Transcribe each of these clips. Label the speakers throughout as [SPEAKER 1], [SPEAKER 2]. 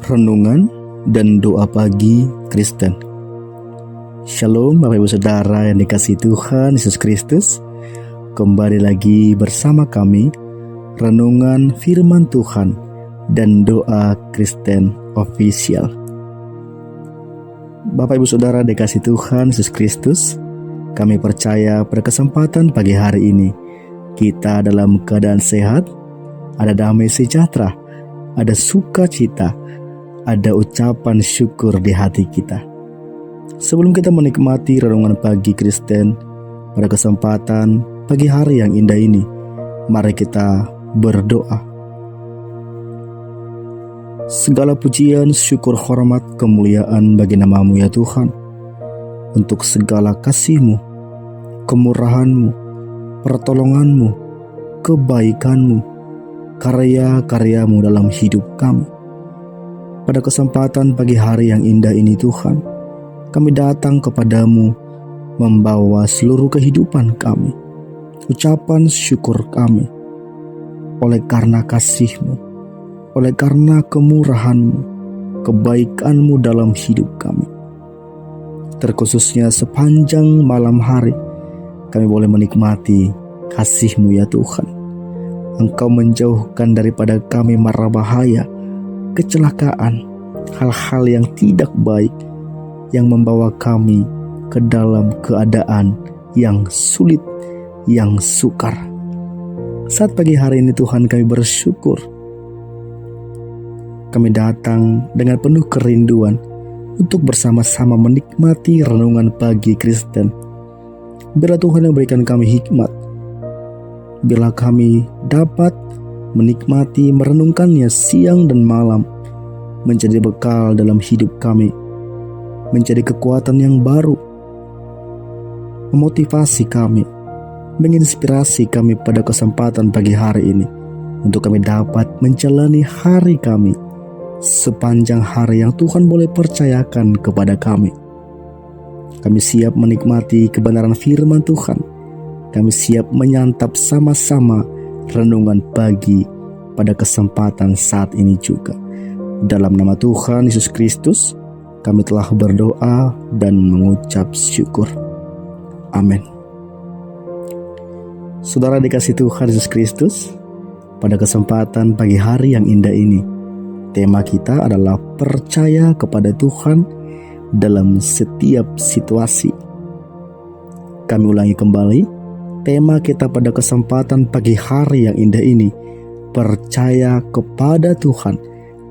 [SPEAKER 1] Renungan dan doa pagi Kristen. Shalom Bapak Ibu Saudara yang dikasihi Tuhan Yesus Kristus. Kembali lagi bersama kami, renungan firman Tuhan dan doa Kristen Official. Bapak Ibu Saudara dikasihi Tuhan Yesus Kristus, kami percaya pada kesempatan pagi hari ini kita dalam keadaan sehat, ada damai sejahtera, ada sukacita, ada ucapan syukur di hati kita. Sebelum kita menikmati renungan pagi Kristen pada kesempatan pagi hari yang indah ini, mari kita berdoa. Segala pujian, syukur, hormat, kemuliaan bagi nama-Mu ya Tuhan, untuk segala kasih-Mu, kemurahan-Mu, pertolongan-Mu, kebaikan-Mu, karya-karya-Mu dalam hidup kami. Pada kesempatan pagi hari yang indah ini Tuhan, kami datang kepadamu membawa seluruh kehidupan kami, ucapan syukur kami, oleh karena kasih-Mu, oleh karena kemurahan-Mu, kebaikan-Mu dalam hidup kami. Terkhususnya sepanjang malam hari, kami boleh menikmati kasih-Mu ya Tuhan. Engkau menjauhkan daripada kami mara bahaya, kecelakaan, hal-hal yang tidak baik yang membawa kami ke dalam keadaan yang sulit, yang sukar. Saat pagi hari ini Tuhan, kami bersyukur. Kami datang dengan penuh kerinduan untuk bersama-sama menikmati renungan pagi Kristen. Biarlah Tuhan yang berikan kami hikmat, biarlah kami dapat menikmati merenungkannya siang dan malam, menjadi bekal dalam hidup kami, menjadi kekuatan yang baru, memotivasi kami, menginspirasi kami pada kesempatan pagi hari ini, untuk kami dapat menjalani hari kami sepanjang hari yang Tuhan boleh percayakan kepada kami. Kami siap menikmati kebenaran firman Tuhan. Kami siap menyantap sama-sama renungan pagi pada kesempatan saat ini juga. Dalam nama Tuhan Yesus Kristus, kami telah berdoa dan mengucap syukur. Amin. Saudara dikasihi Tuhan Yesus Kristus, pada kesempatan pagi hari yang indah ini, tema kita adalah percaya kepada Tuhan dalam setiap situasi. Kami ulangi kembali, tema kita pada kesempatan pagi hari yang indah ini, percaya kepada Tuhan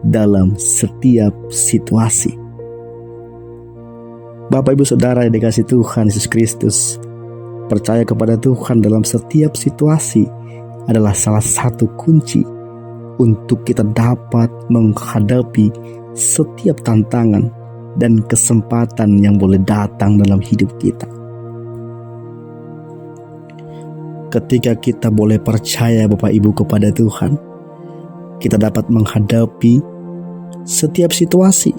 [SPEAKER 1] dalam setiap situasi. Bapak Ibu Saudara yang dikasihi Tuhan Yesus Kristus, percaya kepada Tuhan dalam setiap situasi adalah salah satu kunci untuk kita dapat menghadapi setiap tantangan dan kesempatan yang boleh datang dalam hidup kita. Ketika kita boleh percaya Bapak Ibu kepada Tuhan, kita dapat menghadapi setiap situasi,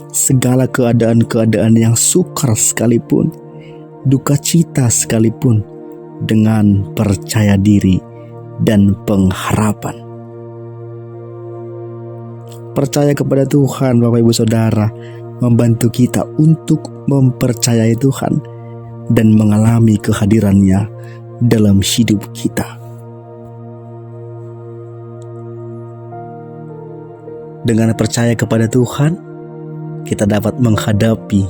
[SPEAKER 1] segala keadaan-keadaan yang sukar sekalipun, duka cita sekalipun, dengan percaya diri dan pengharapan. Percaya kepada Tuhan Bapak Ibu Saudara membantu kita untuk mempercayai Tuhan dan mengalami kehadirannya dalam hidup kita. Dengan percaya kepada Tuhan, kita dapat menghadapi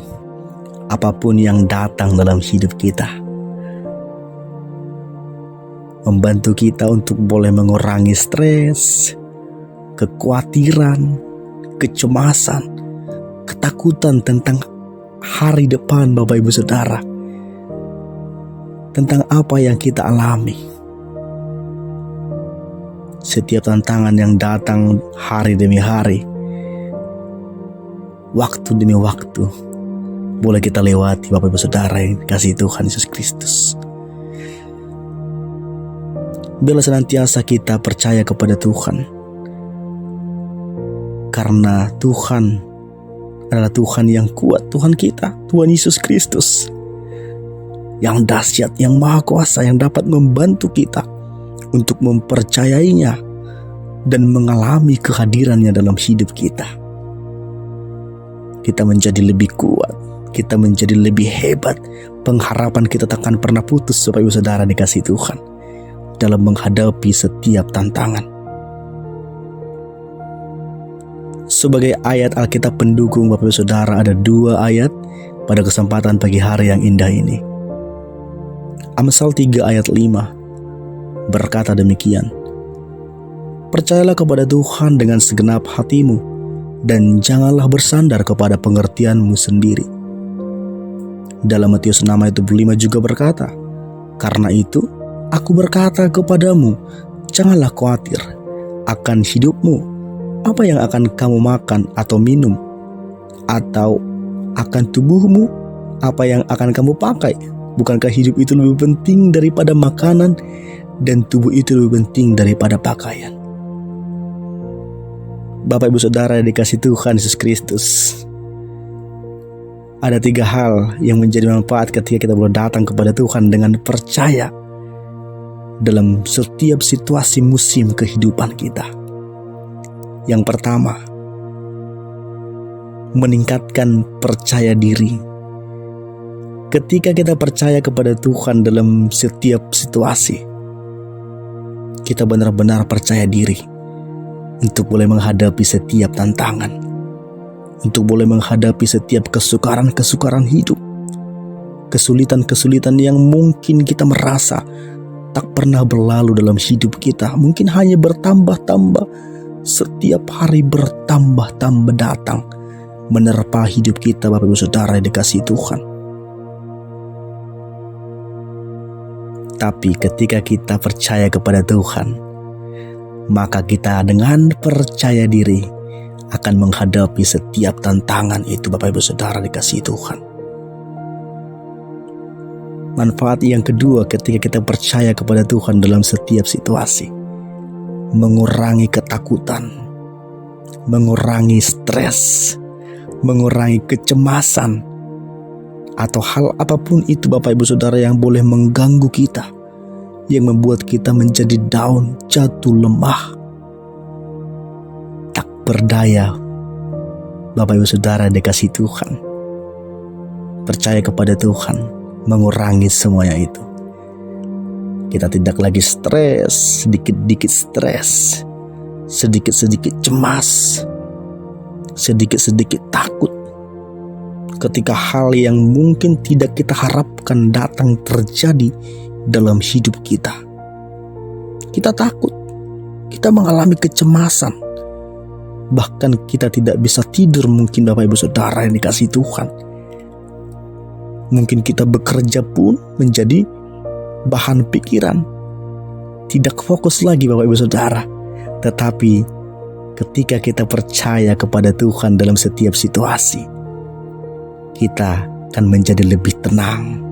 [SPEAKER 1] apapun yang datang dalam hidup kita. Membantu kita untuk boleh mengurangi stres, kekhawatiran, kecemasan, ketakutan tentang hari depan Bapak Ibu Saudara, tentang apa yang kita alami. Setiap tantangan yang datang hari demi hari, waktu demi waktu, boleh kita lewati Bapak Ibu Saudara yang dikasihi Tuhan Yesus Kristus. Biarlah senantiasa kita percaya kepada Tuhan, karena Tuhan adalah Tuhan yang kuat, Tuhan kita, Tuhan Yesus Kristus, yang dahsyat, yang maha kuasa, yang dapat membantu kita untuk mempercayainya dan mengalami kehadirannya dalam hidup kita, kita menjadi lebih kuat, kita menjadi lebih hebat. Pengharapan kita takkan pernah putus Bapak Ibu Saudara dikasih Tuhan dalam menghadapi setiap tantangan. Sebagai ayat Alkitab pendukung Bapak Ibu Saudara, ada 2 ayat pada kesempatan pagi hari yang indah ini. Amsal 3 ayat 5 berkata demikian, "Percayalah kepada Tuhan dengan segenap hatimu, dan janganlah bersandar kepada pengertianmu sendiri." Dalam Matius 6 ayat 25 juga berkata, "Karena itu, aku berkata kepadamu, janganlah khawatir akan hidupmu, apa yang akan kamu makan atau minum, atau akan tubuhmu, apa yang akan kamu pakai. Bukankah hidup itu lebih penting daripada makanan, dan tubuh itu lebih penting daripada pakaian?" Bapak Ibu Saudara yang dikasih Tuhan Yesus Kristus, ada 3 hal yang menjadi manfaat ketika kita boleh datang kepada Tuhan dengan percaya dalam setiap situasi musim kehidupan kita. Yang pertama, meningkatkan percaya diri. Ketika kita percaya kepada Tuhan dalam setiap situasi, kita benar-benar percaya diri untuk boleh menghadapi setiap tantangan, untuk boleh menghadapi setiap kesukaran-kesukaran hidup, kesulitan-kesulitan yang mungkin kita merasa tak pernah berlalu dalam hidup kita, mungkin hanya bertambah-tambah, setiap hari bertambah-tambah datang menerpa hidup kita Bapak Ibu Saudara yang dikasihi Tuhan. Tapi ketika kita percaya kepada Tuhan, maka kita dengan percaya diri akan menghadapi setiap tantangan itu Bapak Ibu Saudara dikasihi Tuhan. Manfaat yang kedua ketika kita percaya kepada Tuhan dalam setiap situasi, mengurangi ketakutan, mengurangi stres, mengurangi kecemasan, atau hal apapun itu Bapak Ibu Saudara yang boleh mengganggu kita, yang membuat kita menjadi down, jatuh, lemah, tak berdaya. Bapak Ibu Saudara dikasih Tuhan, percaya kepada Tuhan mengurangi semuanya itu. Kita tidak lagi stres, sedikit-sedikit stres, sedikit-sedikit cemas, sedikit-sedikit takut ketika hal yang mungkin tidak kita harapkan datang terjadi dalam hidup kita. Kita takut, kita mengalami kecemasan, bahkan kita tidak bisa tidur mungkin Bapak Ibu Saudara yang dikasih Tuhan. Mungkin kita bekerja pun menjadi bahan pikiran, tidak fokus lagi Bapak Ibu Saudara. Tetapi ketika kita percaya kepada Tuhan dalam setiap situasi, kita akan menjadi lebih tenang.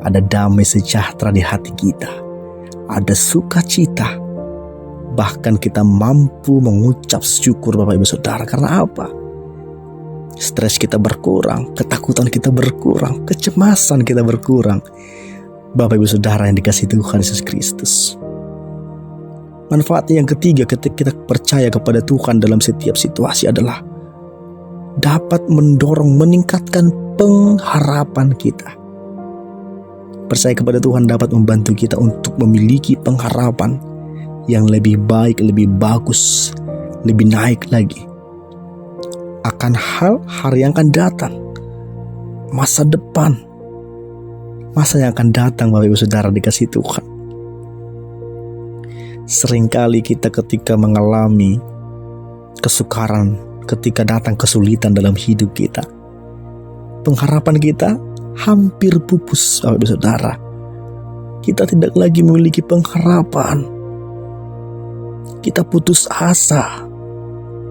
[SPEAKER 1] Ada damai sejahtera di hati kita, ada sukacita, bahkan kita mampu mengucap syukur Bapak Ibu Saudara. Karena apa? Stres kita berkurang, ketakutan kita berkurang, kecemasan kita berkurang. Bapak Ibu Saudara yang dikasihi Tuhan Yesus Kristus. Manfaat yang ketiga ketika kita percaya kepada Tuhan dalam setiap situasi adalah dapat mendorong meningkatkan pengharapan kita. Percaya kepada Tuhan dapat membantu kita untuk memiliki pengharapan yang lebih baik, lebih bagus, lebih naik lagi akan hari yang akan datang, masa depan, masa yang akan datang Bapak Ibu Saudara dikasihi Tuhan. Seringkali kita ketika mengalami kesukaran, ketika datang kesulitan dalam hidup kita, pengharapan kita hampir pupus Bapak Ibu Saudara. Kita tidak lagi memiliki pengharapan. Kita putus asa,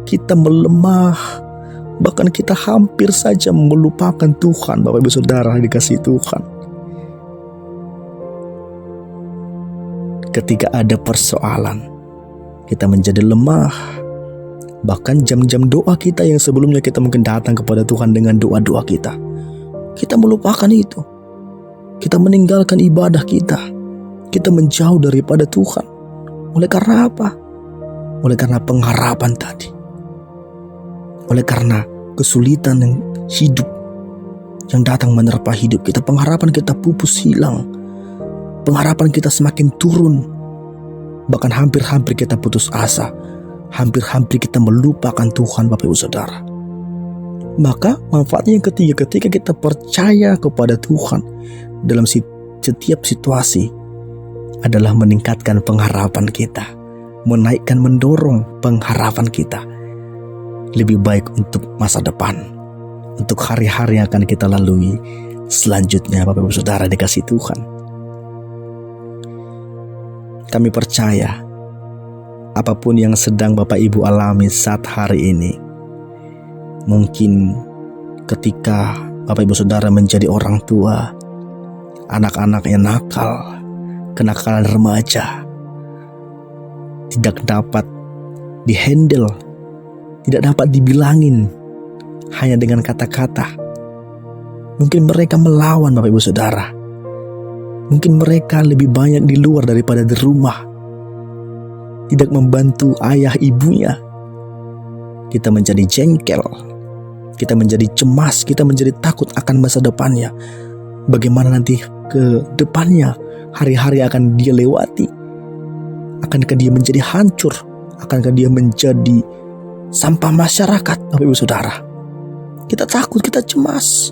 [SPEAKER 1] kita melemah, bahkan kita hampir saja melupakan Tuhan Bapak Ibu Saudara dikasihi Tuhan. Ketika ada persoalan, kita menjadi lemah. Bahkan jam-jam doa kita yang sebelumnya kita mungkin datang kepada Tuhan dengan doa-doa kita, kita melupakan itu. Kita meninggalkan ibadah kita. Kita menjauh daripada Tuhan. Oleh karena apa? oleh karena pengharapan tadi, oleh karena kesulitan yang hidup yang datang menerpa hidup kita, pengharapan kita pupus hilang, pengharapan kita semakin turun, bahkan hampir-hampir kita putus asa, hampir-hampir kita melupakan Tuhan Bapak Ibu Saudara. Maka manfaatnya yang ketiga, ketika kita percaya kepada Tuhan dalam setiap situasi, adalah meningkatkan pengharapan kita, menaikkan, mendorong pengharapan kita lebih baik untuk masa depan, untuk hari-hari yang akan kita lalui selanjutnya. Bapak Ibu Saudara dikasih Tuhan, kami percaya apapun yang sedang Bapak Ibu alami saat hari ini, mungkin ketika Bapak Ibu Saudara menjadi orang tua, anak-anaknya nakal, kenakalan remaja, tidak dapat dihandle, tidak dapat dibilangin hanya dengan kata-kata. Mungkin mereka melawan Bapak Ibu Saudara. Mungkin mereka lebih banyak di luar daripada di rumah, tidak membantu ayah ibunya. Kita menjadi jengkel, kita menjadi cemas, kita menjadi takut akan masa depannya. Bagaimana nanti ke depannya, hari-hari akan dia lewati. Akankah dia menjadi hancur? Akankah dia menjadi sampah masyarakat, Bapak Ibu Saudara? Kita takut, kita cemas.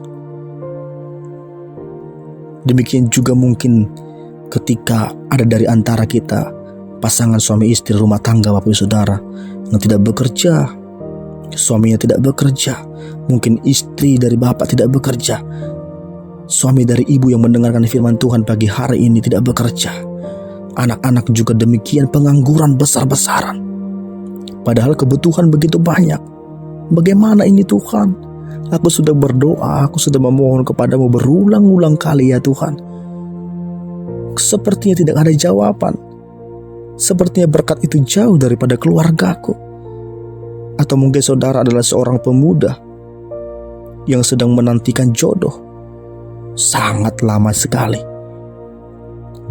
[SPEAKER 1] Demikian juga mungkin ketika ada dari antara kita pasangan suami istri rumah tangga, Bapak Ibu Saudara, yang tidak bekerja, suaminya tidak bekerja, mungkin istri dari bapak tidak bekerja, suami dari ibu yang mendengarkan firman Tuhan pagi hari ini tidak bekerja, anak-anak juga demikian, pengangguran besar-besaran. Padahal kebutuhan begitu banyak. Bagaimana ini Tuhan? Aku sudah berdoa, aku sudah memohon kepadamu berulang-ulang kali ya Tuhan. Sepertinya tidak ada jawaban. Sepertinya berkat itu jauh daripada keluargaku. Atau mungkin saudara adalah seorang pemuda yang sedang menantikan jodoh. Sangat lama sekali.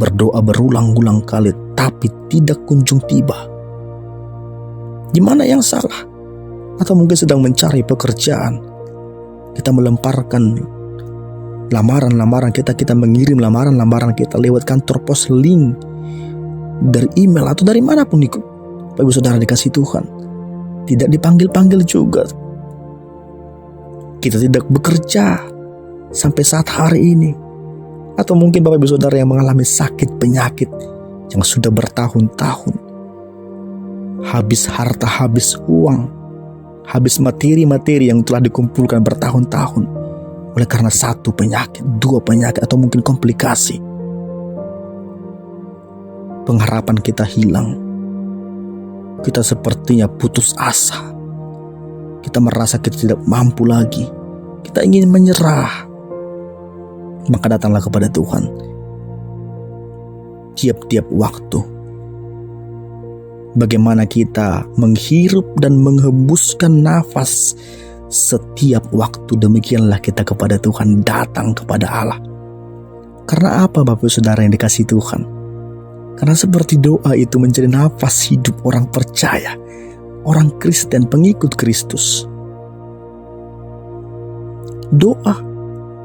[SPEAKER 1] Berdoa berulang-ulang kali tapi tidak kunjung tiba. Di mana yang salah? Atau mungkin sedang mencari pekerjaan. Kita melemparkan lamaran-lamaran kita mengirim lamaran-lamaran kita lewat kantor pos, link, dari email atau dari manapun ikut. Bapak Ibu Saudara dikasih Tuhan, tidak dipanggil-panggil juga. Kita tidak bekerja sampai saat hari ini. Atau mungkin Bapak Ibu Saudara yang mengalami sakit penyakit yang sudah bertahun-tahun. Habis harta, habis uang, habis materi-materi yang telah dikumpulkan bertahun-tahun oleh karena satu penyakit, dua penyakit, atau mungkin komplikasi. Pengharapan kita hilang. Kita sepertinya putus asa. Kita merasa kita tidak mampu lagi. Kita ingin menyerah. Maka datanglah kepada Tuhan. Tiap-tiap waktu, bagaimana kita menghirup dan menghembuskan nafas setiap waktu, demikianlah kita kepada Tuhan, datang kepada Allah. Karena apa Bapak Saudara yang dikasih Tuhan? Karena seperti doa itu menjadi nafas hidup orang percaya, orang Kristen, pengikut Kristus. Doa,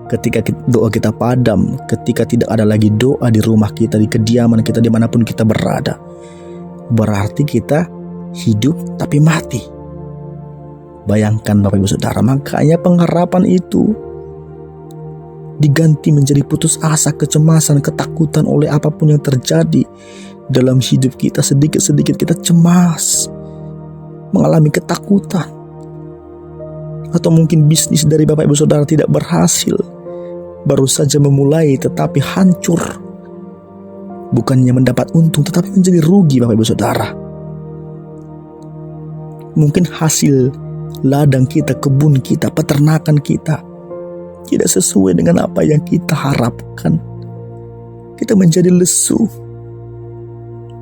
[SPEAKER 1] ketika doa kita padam, ketika tidak ada lagi doa di rumah kita, di kediaman kita, dimanapun kita berada, berarti kita hidup tapi mati. Bayangkan Bapak Ibu Saudara, makanya pengharapan itu diganti menjadi putus asa, kecemasan, ketakutan oleh apapun yang terjadi dalam hidup kita. Sedikit-sedikit kita cemas, mengalami ketakutan. Atau mungkin bisnis dari Bapak Ibu Saudara tidak berhasil, baru saja memulai tetapi hancur. Bukannya mendapat untung tetapi menjadi rugi Bapak Ibu Saudara. Mungkin hasil ladang kita, kebun kita, peternakan kita tidak sesuai dengan apa yang kita harapkan. Kita menjadi lesu.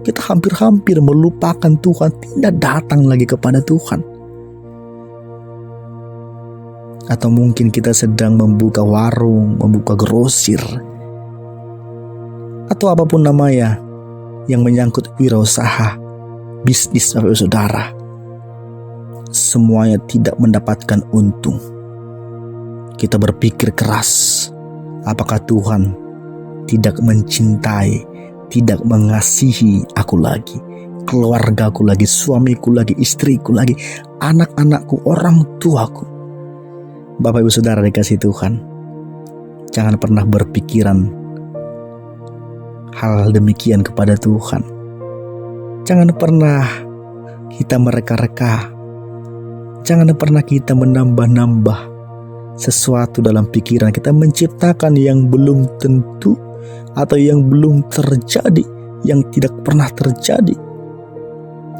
[SPEAKER 1] Kita hampir-hampir melupakan Tuhan, tidak datang lagi kepada Tuhan. Atau mungkin kita sedang membuka warung, membuka grosir, atau apapun namanya yang menyangkut wirausaha, bisnis Bapak Ibu Saudara, semuanya tidak mendapatkan untung. Kita berpikir keras, apakah Tuhan tidak mencintai, tidak mengasihi aku lagi, keluargaku lagi, suamiku lagi, istriku lagi, anak-anakku, orang tuaku. Bapak Ibu Saudara dikasih Tuhan, jangan pernah berpikiran hal demikian kepada Tuhan. Jangan pernah kita mereka-reka, jangan pernah kita menambah-nambah sesuatu dalam pikiran kita, menciptakan yang belum tentu atau yang belum terjadi, yang tidak pernah terjadi.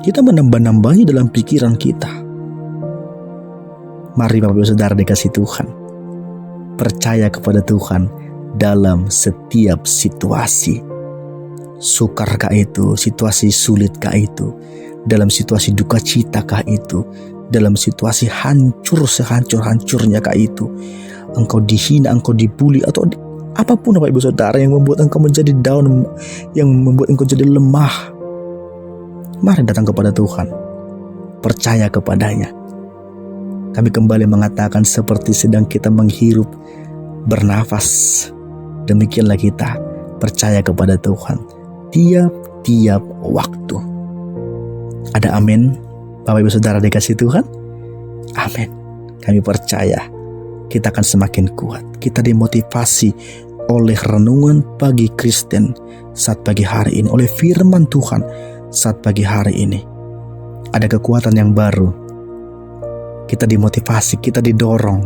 [SPEAKER 1] Kita menambah-nambahi dalam pikiran kita. Mari Bapak Ibu Saudara dikasih Tuhan, percaya kepada Tuhan dalam setiap situasi. Sukarkah itu, situasi sulitkah itu, dalam situasi duka citakah itu, dalam situasi hancur sehancur-hancurnya kah itu, engkau dihina, engkau dibully, atau apapun Bapak Ibu Saudara yang membuat engkau menjadi down, yang membuat engkau jadi lemah, mari datang kepada Tuhan, percaya kepadanya. Kami kembali mengatakan seperti sedang kita menghirup, bernafas, demikianlah kita percaya kepada Tuhan tiap-tiap waktu. Ada amin Bapak Ibu Saudara dikasih Tuhan? Amin. Kami percaya kita akan semakin kuat. Kita dimotivasi oleh renungan pagi Kristen saat pagi hari ini, oleh firman Tuhan saat pagi hari ini. Ada kekuatan yang baru. Kita dimotivasi, kita didorong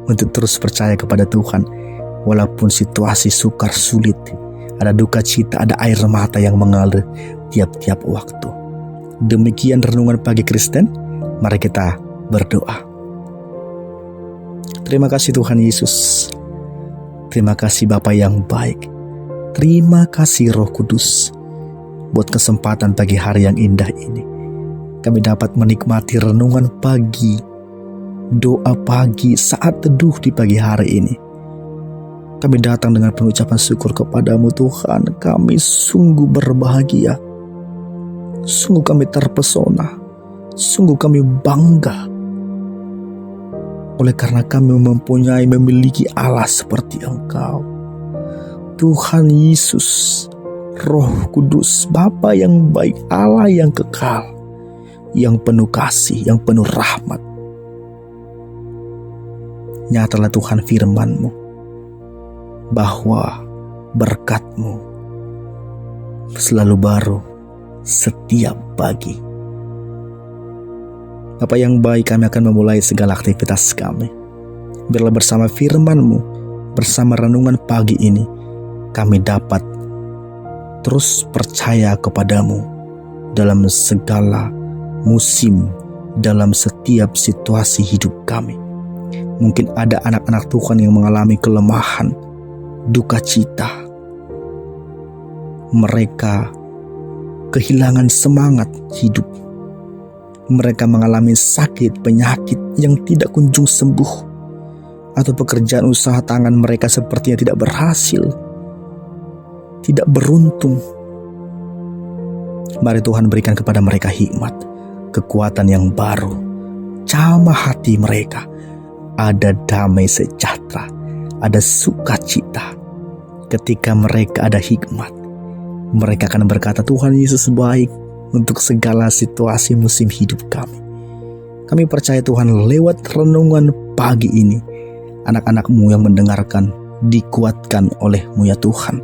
[SPEAKER 1] untuk terus percaya kepada Tuhan. Walaupun situasi sukar sulit, ada duka cita, ada air mata yang mengalir tiap-tiap waktu. Demikian renungan pagi Kristen. Mari kita berdoa. Terima kasih Tuhan Yesus. Terima kasih Bapa yang baik. Terima kasih Roh Kudus buat kesempatan pagi hari yang indah ini. Kami dapat menikmati renungan pagi, doa pagi, saat teduh di pagi hari ini. Kami datang dengan pengucapan syukur kepadamu Tuhan. Kami sungguh berbahagia. Sungguh kami terpesona. Sungguh kami bangga. Oleh karena kami memiliki Allah seperti Engkau. Tuhan Yesus, Roh Kudus, Bapa yang baik, Allah yang kekal, yang penuh kasih, yang penuh rahmat. Nyatalah Tuhan firman-Mu, bahwa berkat-Mu selalu baru setiap pagi. Bapa yang baik, kami akan memulai segala aktivitas kami. Biarlah bersama firman-Mu, bersama renungan pagi ini, kami dapat terus percaya kepadamu dalam segala musim, dalam setiap situasi hidup kami. Mungkin ada anak-anak Tuhan yang mengalami kelemahan, duka cita. Mereka kehilangan semangat hidup. Mereka mengalami sakit, penyakit yang tidak kunjung sembuh, atau pekerjaan usaha tangan mereka sepertinya tidak berhasil, tidak beruntung. Mari Tuhan berikan kepada mereka hikmat, kekuatan yang baru, jamah hati mereka. Ada damai sejahtera, ada sukacita. Ketika mereka ada hikmat, mereka akan berkata, Tuhan Yesus baik untuk segala situasi musim hidup kami. Kami percaya Tuhan, lewat renungan pagi ini, anak-anak-Mu yang mendengarkan dikuatkan oleh-Mu ya Tuhan.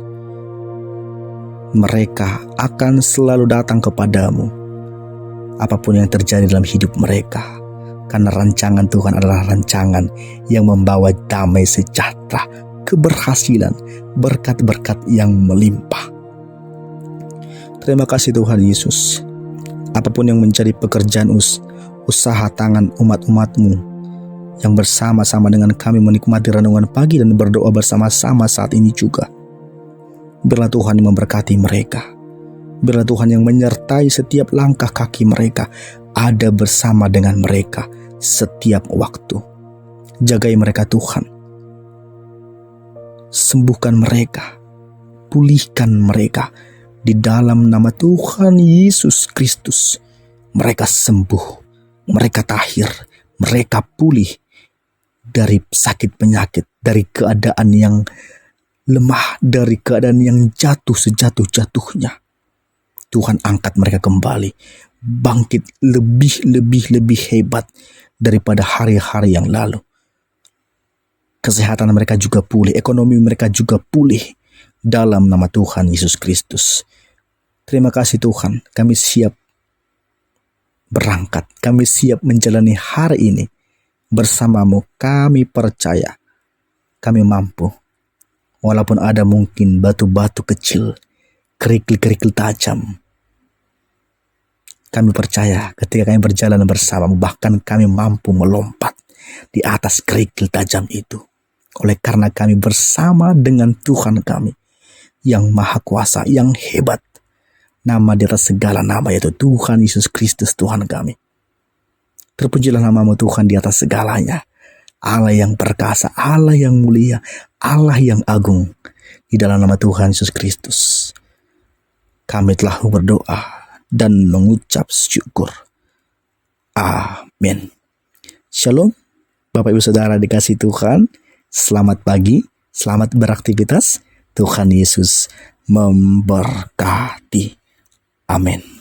[SPEAKER 1] Mereka akan selalu datang kepadamu apapun yang terjadi dalam hidup mereka, karena rancangan Tuhan adalah rancangan yang membawa damai sejahtera, keberhasilan, berkat-berkat yang melimpah. Terima kasih Tuhan Yesus. Apapun yang menjadi pekerjaan usaha tangan umat-umat-Mu yang bersama-sama dengan kami menikmati renungan pagi dan berdoa bersama-sama saat ini juga. Biarlah Tuhan yang memberkati mereka. Biarlah Tuhan yang menyertai setiap langkah kaki mereka, ada bersama dengan mereka setiap waktu. Jagai mereka Tuhan. Sembuhkan mereka. Pulihkan mereka. Di dalam nama Tuhan Yesus Kristus, mereka sembuh, mereka tahir, mereka pulih dari sakit penyakit, dari keadaan yang lemah, dari keadaan yang jatuh sejatuh-jatuhnya. Tuhan angkat mereka kembali, bangkit lebih hebat daripada hari-hari yang lalu. Kesehatan mereka juga pulih, ekonomi mereka juga pulih dalam nama Tuhan Yesus Kristus. Terima kasih Tuhan, kami siap berangkat, kami siap menjalani hari ini bersamamu. Kami percaya kami mampu, walaupun ada mungkin batu-batu kecil, kerikil-kerikil tajam. Kami percaya ketika kami berjalan bersamamu, bahkan kami mampu melompat di atas kerikil tajam itu. Oleh karena kami bersama dengan Tuhan kami yang maha kuasa, yang hebat, nama di atas segala nama, yaitu Tuhan Yesus Kristus Tuhan kami. Terpujilah namamu Tuhan di atas segalanya. Allah yang perkasa, Allah yang mulia, Allah yang agung. Di dalam nama Tuhan Yesus Kristus, kami telah berdoa dan mengucap syukur. Amin. Shalom, Bapak Ibu Saudara dikasih Tuhan. Selamat pagi, selamat beraktivitas. Tuhan Yesus memberkati. Amin.